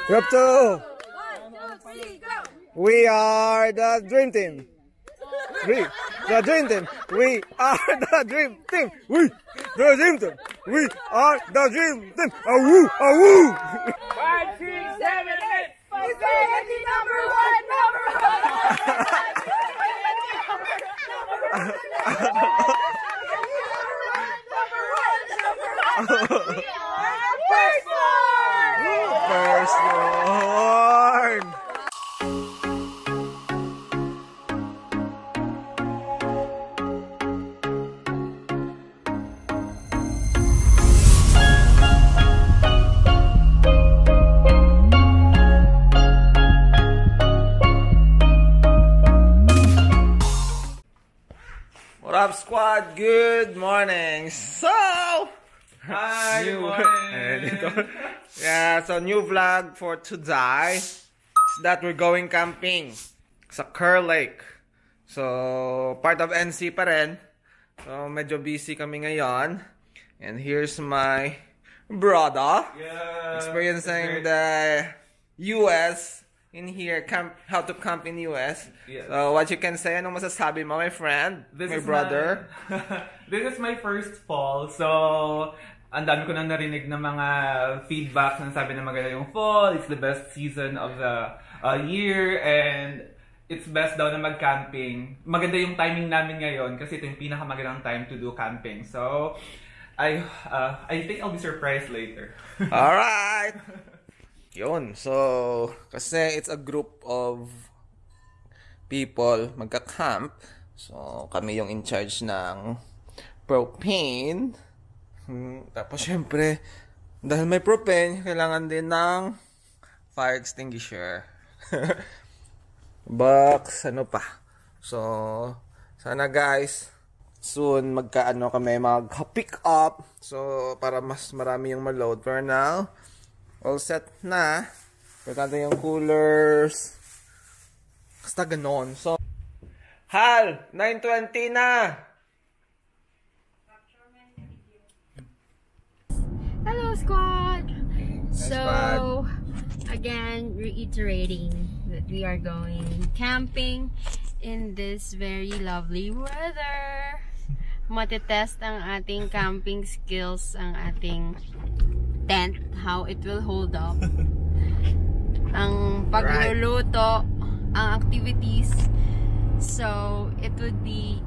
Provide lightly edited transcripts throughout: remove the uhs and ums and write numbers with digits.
Group 2. 1, 2, 3, go! We are the dream team. The dream team. We are the dream team. We the dream team. We are the dream team. Awoo, awoo. 5, 6, 7, 8. Infinity number 1, number 1. First one. What up, squad? Good morning. So, Hi, new, morning. yeah, so new vlog for today is that we're going camping sa Kerr Lake. So, part of NC pa rin. So, medyo busy kami ngayon. And here's my brother experiencing the US in here, how to camp in US. Yes. So, what you can say, anong masasabi mo, my friend, my brother? This is my first fall, so ang dami ko nang narinig na mga feedback na sabi na maganda yung fall, it's the best season of the year, and it's best daw na mag-camping. Maganda yung timing namin ngayon kasi ito yung pinakamagandang time to do camping. So, I think I'll be surprised later. Alright! Yun. So, kasi it's a group of people magka-camp. So, kami yung in charge ng propane. Tapos, syempre, dahil may propane, kailangan din ng fire extinguisher. Box, ano pa. So, sana guys, soon mag-pick up. So, para mas marami yung ma-load. For now, all set na. Importante yung coolers. Basta ganon. So, Hal! 9:20 na! Hello, squad! Nice So, squad. again, reiterating that we are going camping in this very lovely weather. Matetest ang ating camping skills, ang ating tent, how it will hold up. Ang pagluluto, ang activities. So, it would be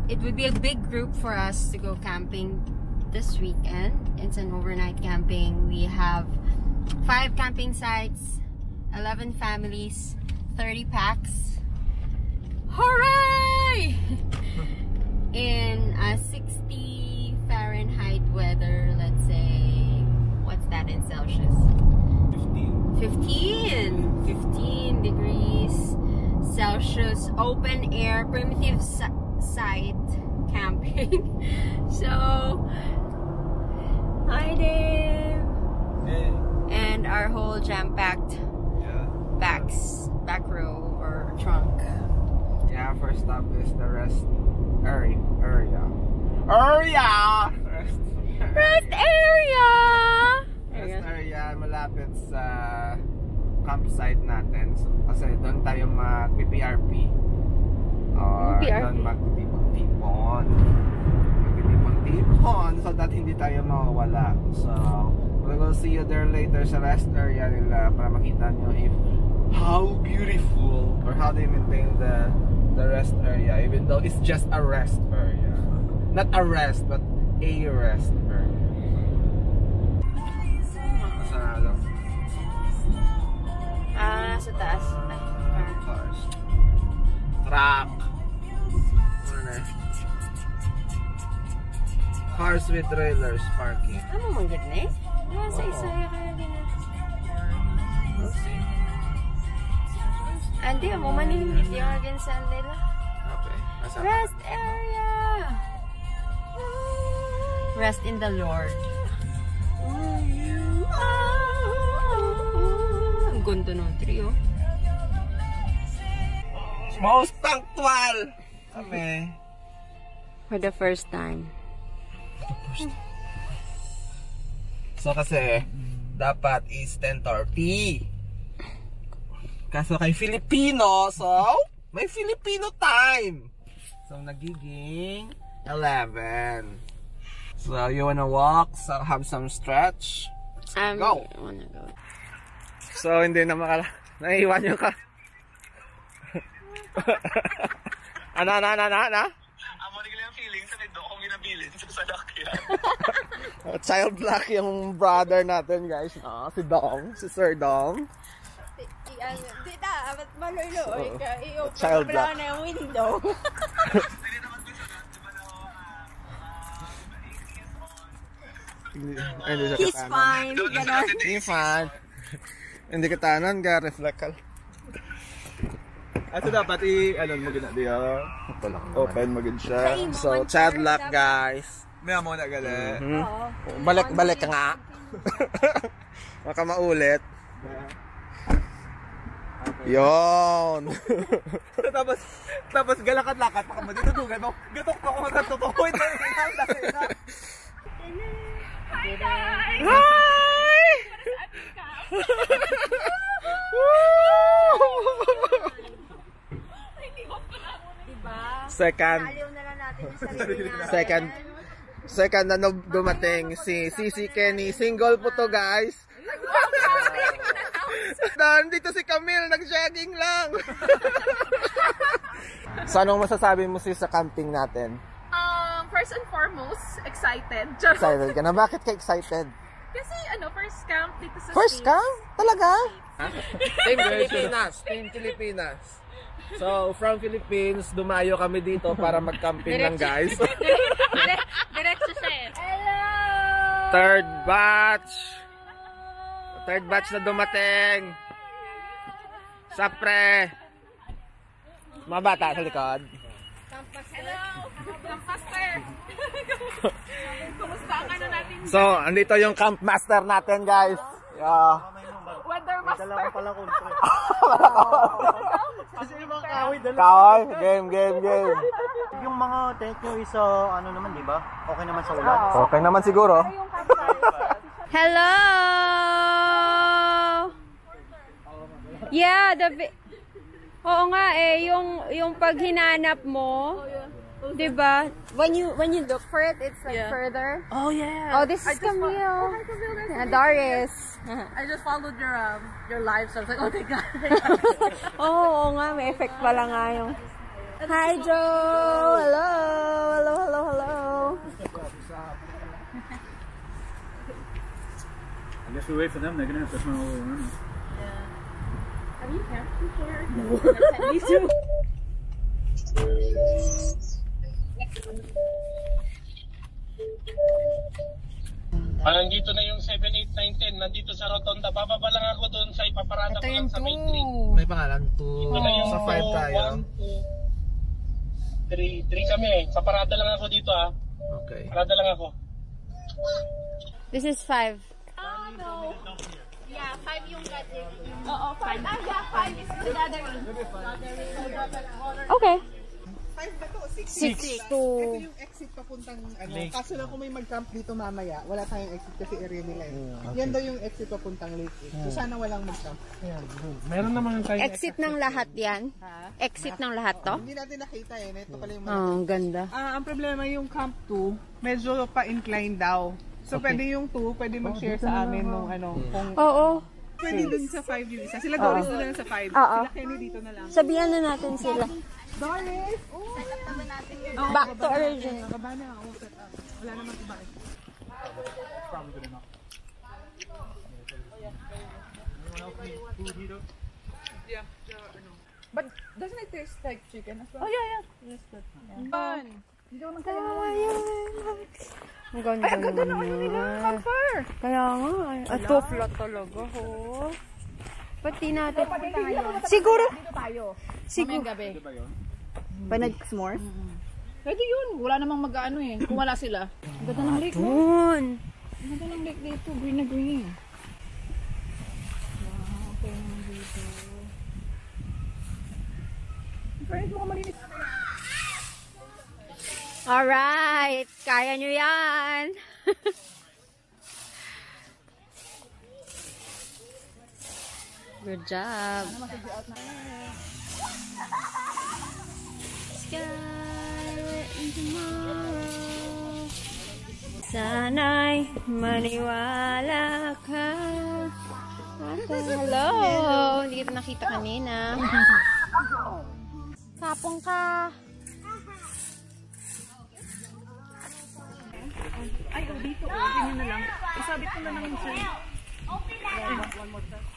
a big group for us to go camping this weekend. It's an overnight camping. We have 5 camping sites, 11 families, 30 packs. Hooray! In a 60 Fahrenheit weather, let's say, what's that in Celsius? 15 degrees Celsius, open air, primitive site camping. So, hi Dave! Hey. And our whole jam-packed back row or trunk. Yeah, first stop is the rest area. Rest area! Rest area, malapit sa campsite natin. So, kasi doon tayo mag-PRP. Or doon magtitipon-tipon. So that hindi tayo mawawala. So, we will see you there later sa rest area nila para makita nyo how beautiful or how they maintain the rest area, even though it's just a rest area. Not a rest, but a rest area. Sa taas. Cars. Truck. Cars with trailers parking. Ano mong gani? Sa isa kaya gani. Andi, mo manihimit yung again sa nila. Okay. Rest area! Rest in the Lord. Ang gundo ng trio. Most punctual! Kami. For the first time. So kasi, dapat is 10:30. Kaso kay Filipino, so may Filipino time. So nagiging 11. So you wanna walk, so have some stretch. Go. I wanna go. So hindi na naiiwan yung ka. Ano? Amo nila yung feeling sa nido kung ginabilin sa sadakyan. Child lock yung brother natin, guys. Si Dong, si Sir Dong. Di na, ba't maluloy ka? Child I-open lock. na yung window. He's fine. Ganon. Hindi fine. Hindi ka tanan, reflect ka. Ato dapat ano mo gina diya. Open mo gid siya. So, child lock, guys. May amo na gali. Balik ka nga. Baka maulit. Yon. tapos galakat-lakat pa ka maditudugan mo. Gatok pa ko sa totoo. Hi guys! Hi! Diba? Second Aliw na lang natin yung sarili natin. second na dumating si Sisi Kenny. Single po to, guys. Nandito si Camille, nag-jogging lang. So, anong masasabi mo sa camping natin? First and foremost, excited. Excited ka na? Bakit ka excited? Kasi first camp dito sa First States. camp? Talaga? Team Pilipinas. So, from Philippines, dumayo kami dito para mag-camping lang, guys. Diretso siya eh. Hello! Third batch na dumating. Sapre. Mga bata sa likod. Hello! Campaster! Kumusta ang ano natin? So, andito yung camp master natin, guys. Yeah. Weather master! Kasi yung mga kahoy dala. Kahoy, game. Yung mga tent nyo is ano naman, di ba? Okay naman sa ulan. Okay naman siguro. Hello! Yeah, oo nga eh, yung pag hinanap mo, 'di ba? When you look for it, it's like further. Oh yeah! Oh, this is Camille. Doris. I just followed your live, so I was like, oh my god. Oo nga, may effect pala nga yung... Hi, Joe! Hello! I guess we wait for them, they're gonna have to smell all around. Have you camped before? No. Me too. Nandito na yung 7, 8, 9, 10. Nandito sa Rotonda. Bababa lang ako doon sa ipaparada ko lang sa May 3. May pangalan to. Ito na yung Sa 5 tayo. 1, 2, 3 kami eh. Paparada lang ako dito ah. Okay. Parada lang ako. This is 5. Oh no. Yeah, 5 yung gathering. Oo, 5. Yeah, 5 is the gathering. Okay. 5 ba to? 6 to... Ito yung exit papuntang kaso lang kung may mag-camp dito mamaya, wala tayong exit kasi area nila eh. Yan daw yung exit papuntang lake eh. So sana walang mag-camp. Meron naman tayo. Exit ng lahat yan? Exit ng lahat to? Hindi natin nakita eh. Ito pala yung Oh, ang ganda. ang problema yung camp 2, medyo pa-incline daw. So pwede yung 2, pwede mag-share sa amin nung kung Oo. pwede dun sa 5 yung isa. Sila Doris na lang sa 5. Oo. Sila Kenny dito na lang. Sabihan na natin sila. Doris! Back to original. Baba na ako. Wala namang iba eh. But doesn't it taste like chicken as well? Oh yeah. Fun! Ang ganda naman. Kaya nga. Ito flat talaga. Oh. Pati natin. Siguro. Siguro. Gabi. Pa nag-s'mores? Pwede yun. Wala namang mag-ano eh. Kung wala sila. Ang ganda ng lake. Doon. Ang ganda ng lake dito. Green na green. Alright. Kaya nyo yan. Good job. Sky tomorrow. Sana'y maniwala ka. Hello. Hindi kita nakita kanina. Kapong ka. Ay, dito. Ganyan na lang. Isabit ko na lang yung sa'yo. One more time.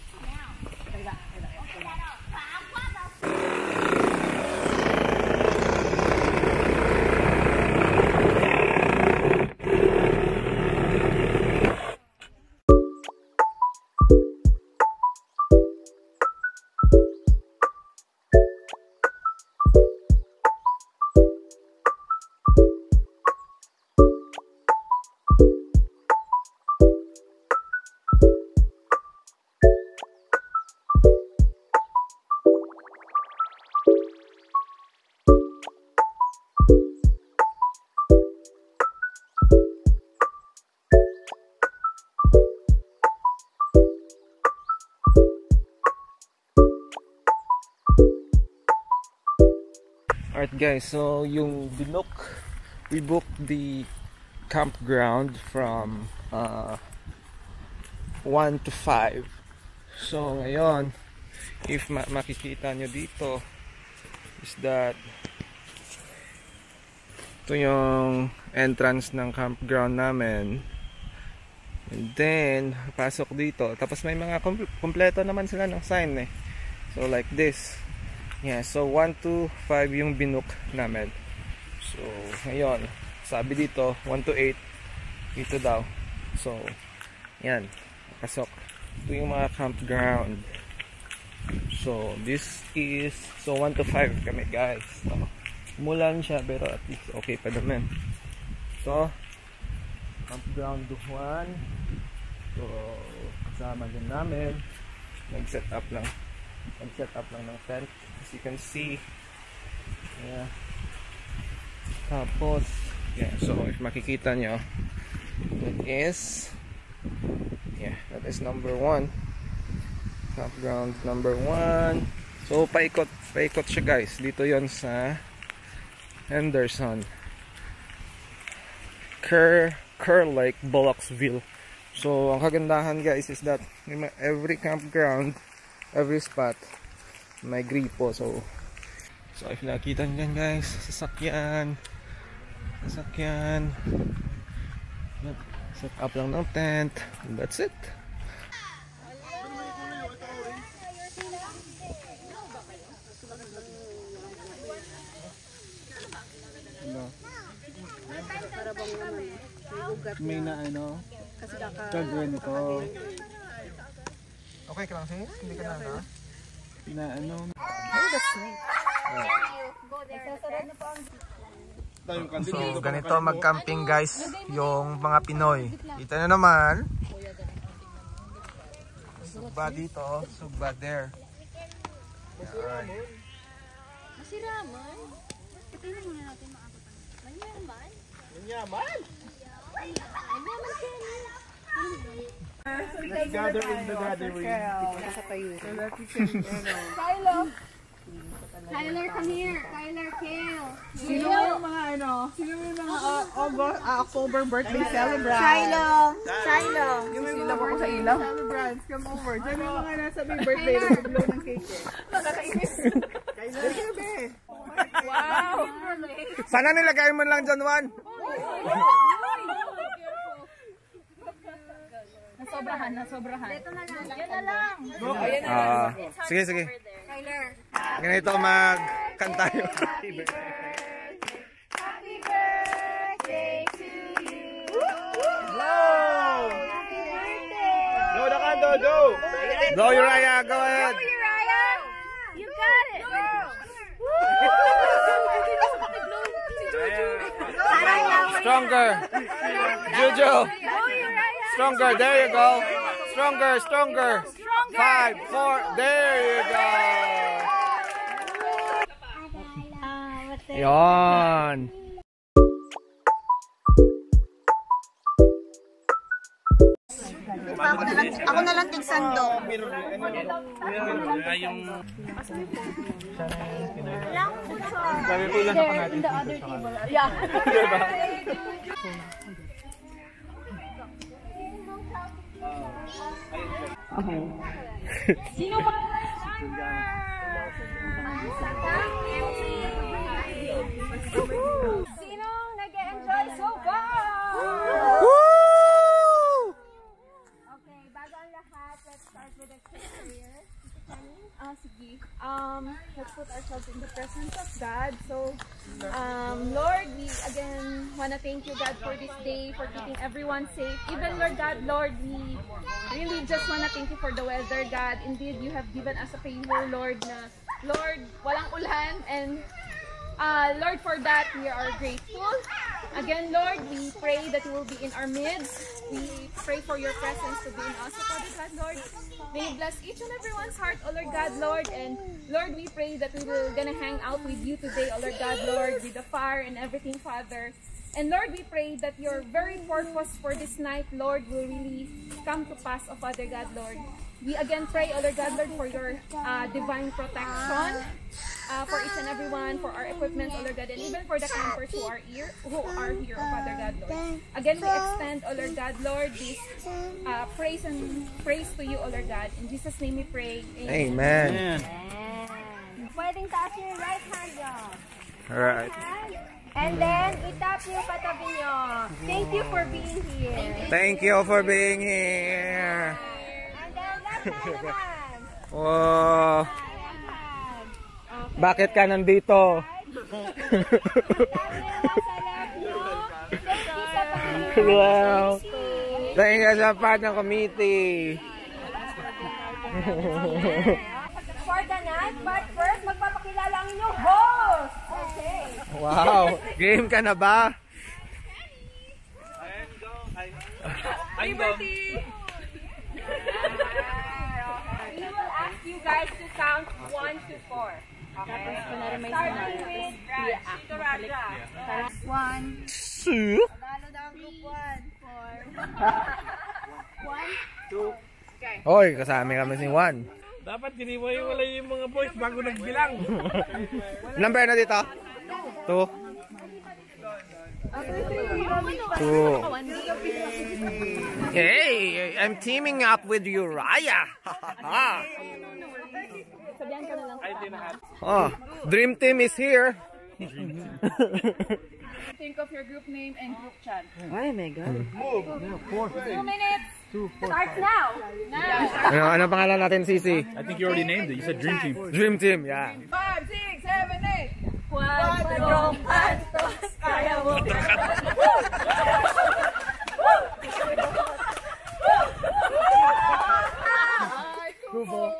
Alright guys, so yung Binook, we booked the campground from 1 to 5. So ngayon, if makikita nyo dito, is that ito yung entrance ng campground namin. And then, pasok dito. Tapos may mga kompleto naman sila ng sign eh. So like this. Yeah, so 1 to 5 yung Binook namin. So, ngayon, sabi dito, 1 to 8 dito daw. So, yan, pasok. Ito yung mga campground. So, this is, so 1 to 5 kami guys. So, umulan siya, pero at least okay pa naman. So, campground 1. So, kasama din namin. Nag-set up lang ng tent. As you can see, yeah. Tapos, yeah, so if makikita nyo, that is number 1. Campground number 1. So, paikot siya guys. Dito yon sa Henderson. Kerr Lake, Bullocksville. So, ang kagandahan guys is that every campground, every spot, may gripo. So if nakita nyo yan guys, sasakyan, set up lang ng tent, and that's it. May na ano? Gagawin ko. Okay ka lang sis? Hindi ka na Na ano? Oh, that's nice. So, ganito mag-camping guys, yung mga Pinoy. Kita na naman. Sugba dito, sugba there. Alright. Masiraman? Tingnan muna natin maabutan. Manyaman? Manyaman? Manyaman kayo. Let's gather in the gathering. Tyler, come here. Tyler, Kale. Sino yung mga October birthday celebrants? Shiloh. Yung may mga birthday sa ilaw? Celebrants, come over. Diyan yung mga nasa may birthday na naglaw ng cake. Nakakainis. Tyler, wow. Sana nilagay mo lang dyan, Juan. Nasobrahan. Ito na lang. Yan na lang. Sige. Tyler. Ganito magkanta yung Happy birthday to you. Blow! Happy birthday. Blow the candle, go! Blow, Uriah, go ahead! Go, Uriah. You got it. Stronger! Jojo! Stronger, there you go! Stronger! 5, 4, there you go! Yon! Ako na lang tigsando. Sabi ko lang ako natin. Yeah. Sino ba? Sinong nag-enjoy so far? Okay, bago ang lahat, let's start with a quick prayer. Sige. Let's put ourselves in the presence of God. So, Lord, we again want to thank you, God, for this day, for keeping everyone safe. Even, Lord God, Lord, we really just want to thank you for the weather, God. Indeed, you have given us a favor, Lord, na, Lord, walang ulan, and Lord, for that, we are grateful. Again, Lord, we pray that you will be in our midst. We pray for your presence to be in us, Father God, Lord. May you bless each and everyone's heart, O Lord God, Lord. And Lord, we pray that we will gonna hang out with you today, O Lord God, Lord, with the fire and everything, Father. And Lord, we pray that your very purpose for this night, Lord, will really come to pass, O Father God, Lord. We again pray, O Lord God, Lord, for your divine protection for each and everyone, for our equipment, O Lord God, and even for the campers who are here, O Father God, Lord. Again, we extend, O Lord God, Lord, this praise to you, O Lord God. In Jesus' name we pray. Amen. Pwedeng taas yung right hand nyo. Alright. And then, itap yung patabi nyo. Thank you for being here. Thank you for being here. And then, left hand naman. Wow. Left hand. Okay. Bakit ka nandito? Wow. Thank you sa part ng committee. For the night, but first, magpapakilala ang inyong host. Okay. Wow. Game ka na ba? Liberty! We will ask you guys to count 1 to 4. Okay? Starting with Raja. 1, 2. Tagalog na ang group 1, 4, 1, 2. Hoy, kasama kami si Juan. Dapat giniwala yung mga boys bago nagbilang. Number na dito? 2. 2. Hey, I'm teaming up with Uriah. Oh, Dream Team is here. Think of your group name and group chat. Ay, my God. 2 minutes. Starts now. Ano pangalan natin, Sisi? I think you already named it. You said Dream Team. Dream Team, yeah. 5, 6, 7, 8. Cuatro cantos. Kaya mo. Kubo.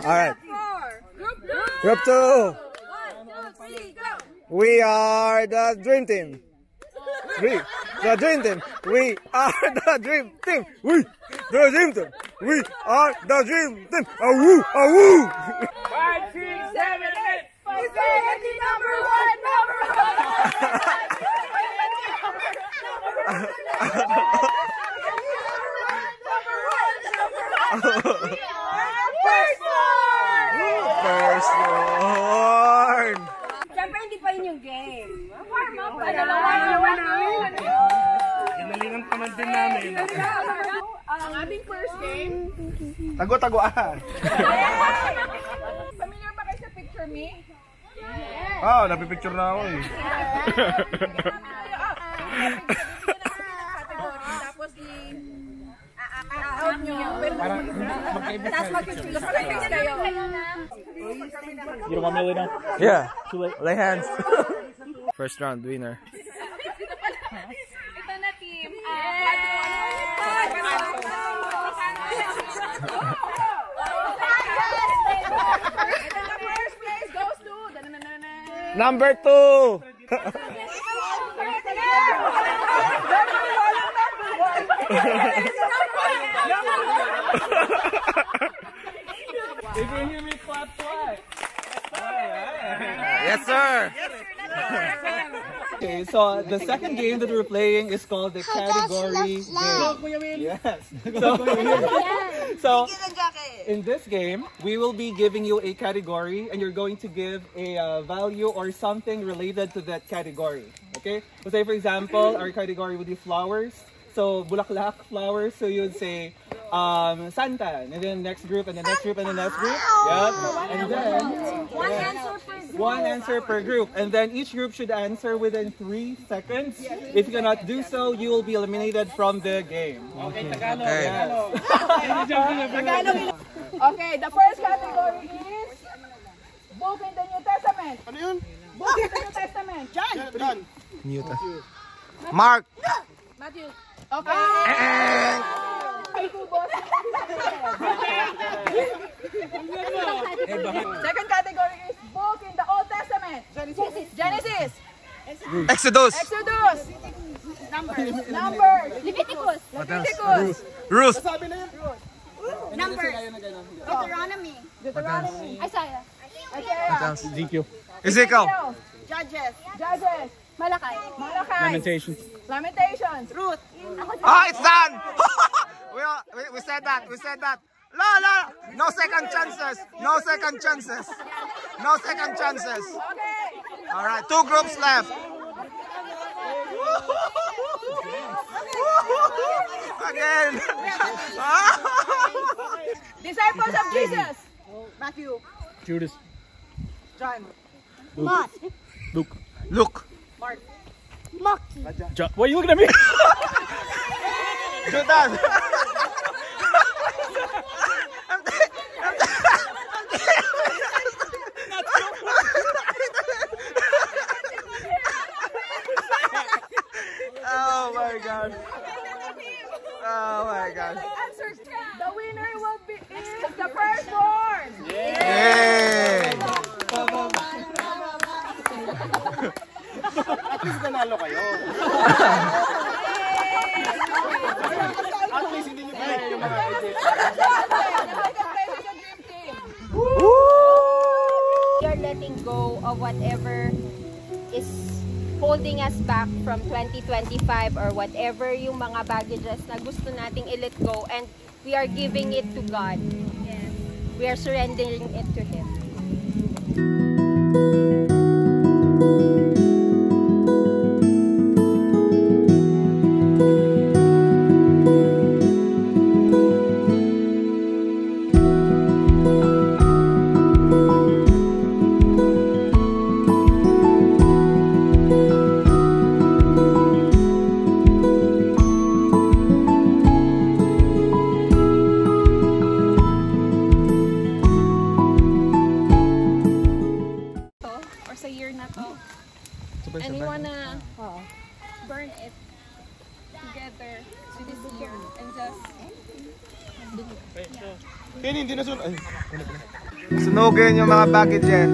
Alright. Group 2. 1, 2, 3, go. We are the Dream Team. The Dream Team. We are the Dream Team. We the Dream Team. We are the Dream Team. Awoo, awoo. 5, 6, 7, 8. We say it is number 1. First one. Siyempre hindi pa yun yung game. Warm up. Ginalingan pa man din namin. Ang ating first game. Tago-taguan. Familiar ba kayo sa Picture Me? Yes. Ah, napipicture na ako eh. Tapos out nyo. Tapos mag-face kayo. You don't want me to lay down? Yeah. Lay hands. First round winner. Ito na team. Ito na first place goes to Number 2. If you hear me clap twice. Yes, sir. Okay, so the second game that we're playing is called the category game. Yes. So in this game, we will be giving you a category and you're going to give a value or something related to that category. Okay? So say for example, our category would be flowers. So bulaklak, flowers. So you would say Santa, and then next group, and the next group, and the next group. Yep. And then one answer per group. And then each group should answer within 3 seconds. If you cannot do so, you will be eliminated from the game. Okay, Tagalog. Okay, the first category is book in the New Testament. Ano yun? Book in the New Testament. John. John. Mark. Matthew. Okay. Second category is book in the Old Testament. Genesis. Exodus. Numbers. Leviticus. Ruth. Numbers. Deuteronomy. Isaiah. Ezekiel. Judges. Malachi. Lamentations. Ruth. It's done. we said that. No second chances. Okay. All right, 2 groups left. Again. Disciples of Jesus. Matthew. Judas. John. Luke. Mark. Why are you looking at me? Judas. Oh my God. The winner will be the firstborn. Yay! At least nanalo kayo. At least hindi nyo pinay yung mga We are letting go of whatever is holding us back from 2025 or whatever yung mga baggages na gusto nating i-let go, and we are giving it to God. Yes. We are surrendering it to Him. And we wanna burn it together to this year and just Kenny, hindi na sunod. Sunugin yung mga baggages.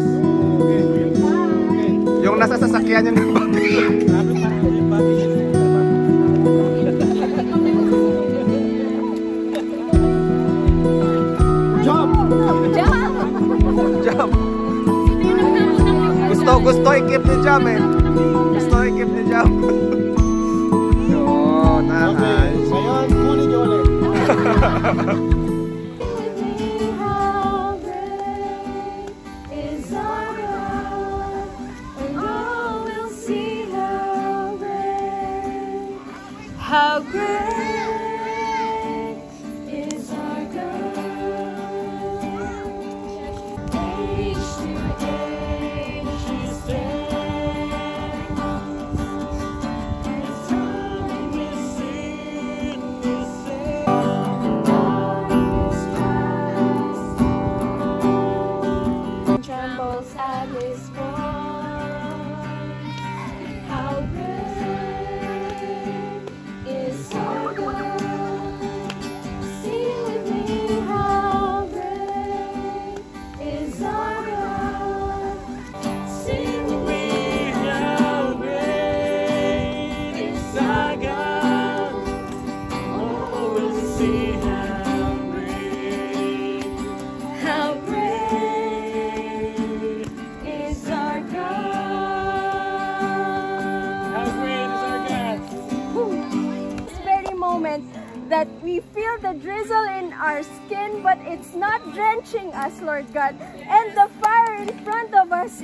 Yung nasa sasakyan yung Jump! Gusto i-keep ni Jam eh. Yun, nice. Ngayon, kunin nyo ulit. How great is our God. Age to age He stands. His time is in His hand. We feel the drizzle in our skin, but it's not drenching us, Lord God. And the fire in front of us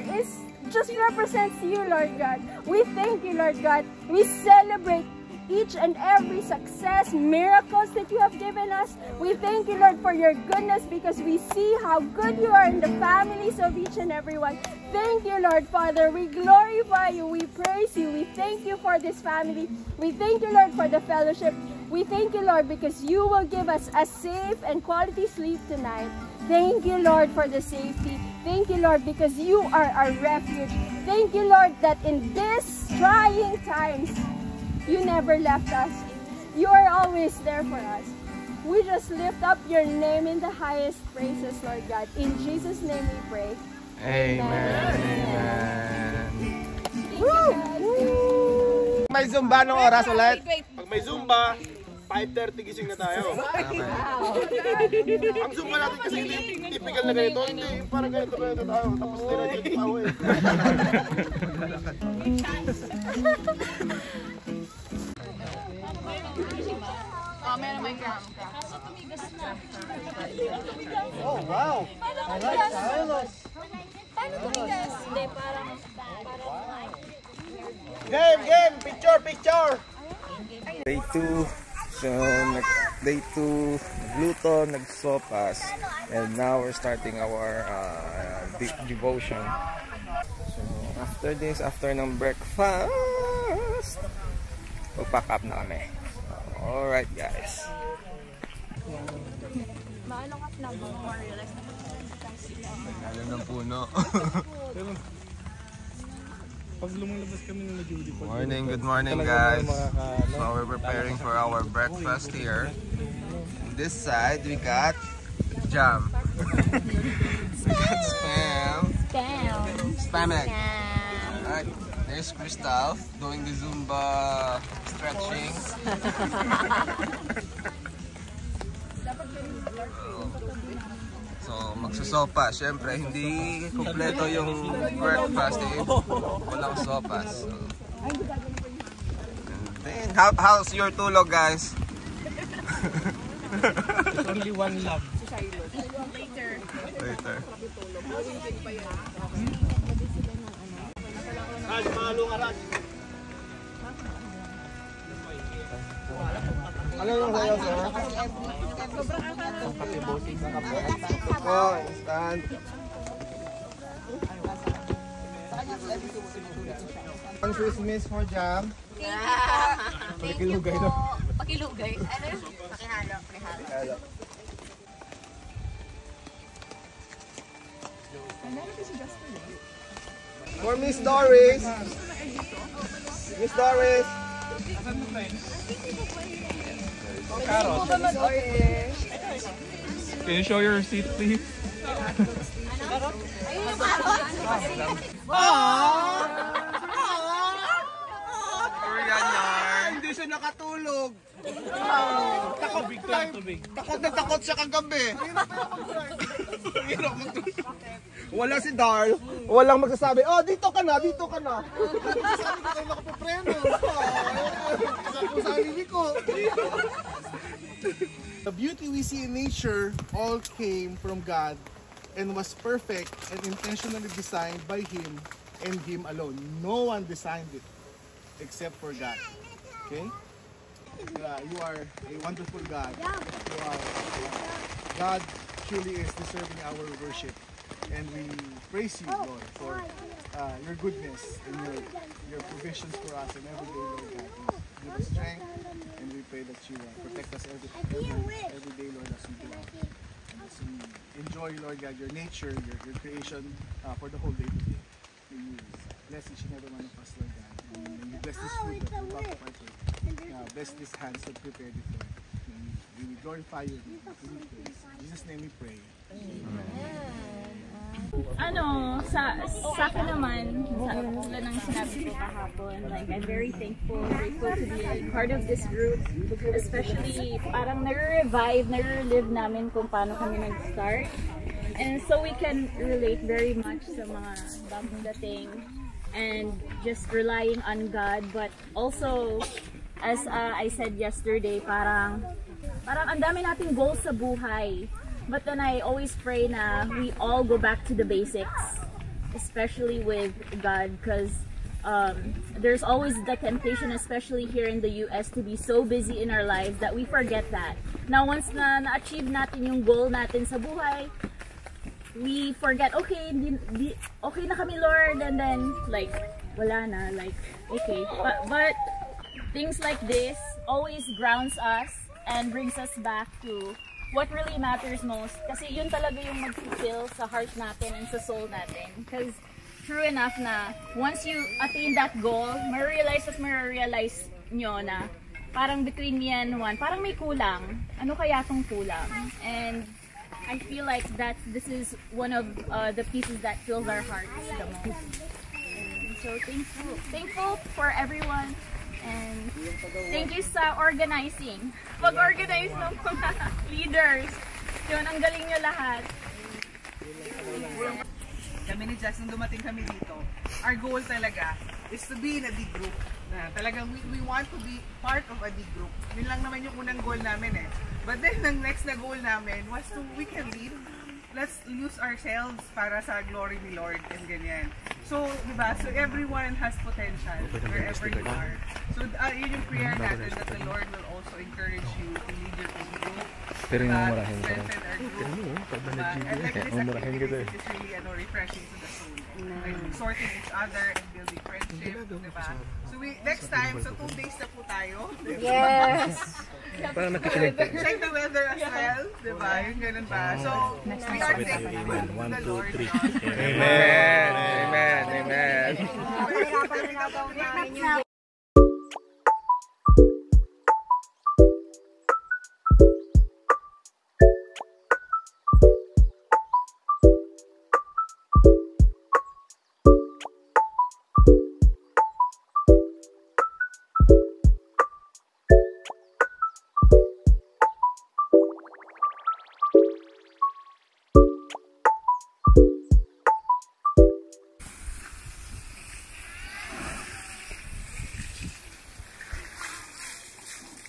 just represents you, Lord God. We thank you, Lord God. We celebrate each and every success, miracles that you have given us. We thank you, Lord, for your goodness, because we see how good you are in the families of each and every one. Thank you, Lord Father. We glorify you. We praise you. We thank you for this family. We thank you, Lord, for the fellowship. We thank you, Lord, because you will give us a safe and quality sleep tonight. Thank you, Lord, for the safety. Thank you, Lord, because you are our refuge. Thank you, Lord, that in these trying times, you never left us. You are always there for us. We just lift up your name in the highest praises, Lord God. In Jesus' name we pray. Amen. Amen. Woo! May Zumba ng oras ulit. Pag may Zumba, 5:30 gising na tayo. Ang Zumba natin kasi hindi typical na ganito. Hindi, parang ganito tayo. Tapos nila dito pa eh. Oh, wow! Alright, Carlos! Paano tumigas? Hindi, parang... Game! Picture! Day 2. So, day 2, nagluto, nagsopas. And now we're starting our devotion. So, after this, after ng breakfast, mag-pack up na kami. Alright guys. Alam ng puno. Pag lumalabas kami ng Judy. Good morning guys. So we're preparing for our breakfast here. On this side we got jam. We got spam egg. Alright, there's Crystal doing the Zumba stretching. So, magsusopa. Siyempre, hindi kompleto yung breakfast eh. Walang sopas. So, then, how's your tulog, guys? It's only one love. Later. Raj, mahalo ka, Raj. Ano yung sayo, sir? Oh, instant. Ang Swiss miss for jam. Pakilugay, no? Pakilugay. Ano yun? Pakihalo. For Miss Doris. Miss Doris. Can you show your receipt, please? Hindi siya nakatulog. Takot na takot siya kagabi. Wala si Darl. Walang magsasabi, oh, dito ka na. Sabi ko kayo nakapapreno. Sa sarili ko. The beauty we see in nature all came from God and was perfect and intentionally designed by Him and Him alone. No one designed it except for God. Okay? You are a wonderful God. God truly is deserving our worship. And we praise you, Lord, for your goodness and your provisions for us and every day, Lord God. Give us strength, and we pray that you protect us every day, Lord, as we go out. And as we enjoy, Lord God, your nature, your creation for the whole day today. May you bless each and every one of us, Lord God. And may you bless this food that we're about to partake. Bless these hands that prepared it, Lord. We will glorify you. In Jesus' name we pray. Sa akin naman, tulad ng sinabi ko kahapon, like, I'm very thankful, grateful to be a part of this group, especially parang nare-relive namin kung paano kami nag-start. And so we can relate very much sa mga bagong dating and just relying on God, but also, as I said yesterday, parang parang ang dami nating goals sa buhay. But then I always pray na we all go back to the basics, especially with God, because there's always the temptation, especially here in the US, to be so busy in our lives that we forget that. Now, once na-achieve natin yung goal natin sa buhay, we forget, okay, okay na kami, Lord, and then, like, wala na, like, okay. But things like this always grounds us and brings us back to what really matters most. Kasi yun talaga yung mag-fulfill sa heart natin and sa soul natin. Because true enough na once you attain that goal, ma-realize nyo na parang between me and one, parang may kulang. Ano kaya tong kulang? And I feel like this is one of the pieces that fills our hearts the most. And so thankful for everyone. And thank you sa organizing. Pag-organize ng mga leaders. Yun, ang galing nyo lahat. Kami ni Jax, nung dumating kami dito, our goal talaga is to be in a big group. Na talagang we want to be part of a big group. Yun lang naman yung unang goal namin eh. But then, ang next na goal namin was to, we can lead. Let's use ourselves para sa glory ni Lord and ganyan. So, diba? So, everyone has potential wherever you are. So, yun yung prayer natin that the Lord will also encourage you to lead your own group. Pero yung mamarahin ka. Strengthen our group. And like this activity is really refreshing to the soul. Like, sorting each other and building friendship. Diba? So, next time, so 2 days na po tayo. Yes! Para nakikinig tayo. Check the weather as well. Diba? Yung ganun ba? So, we are thankful to the Lord. Amen! Amen! Amen!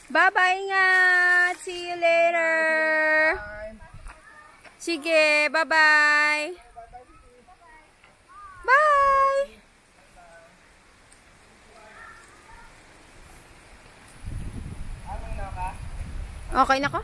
Bye-bye, ingat! See you later! Sige, bye-bye! Bye! Okay na ka?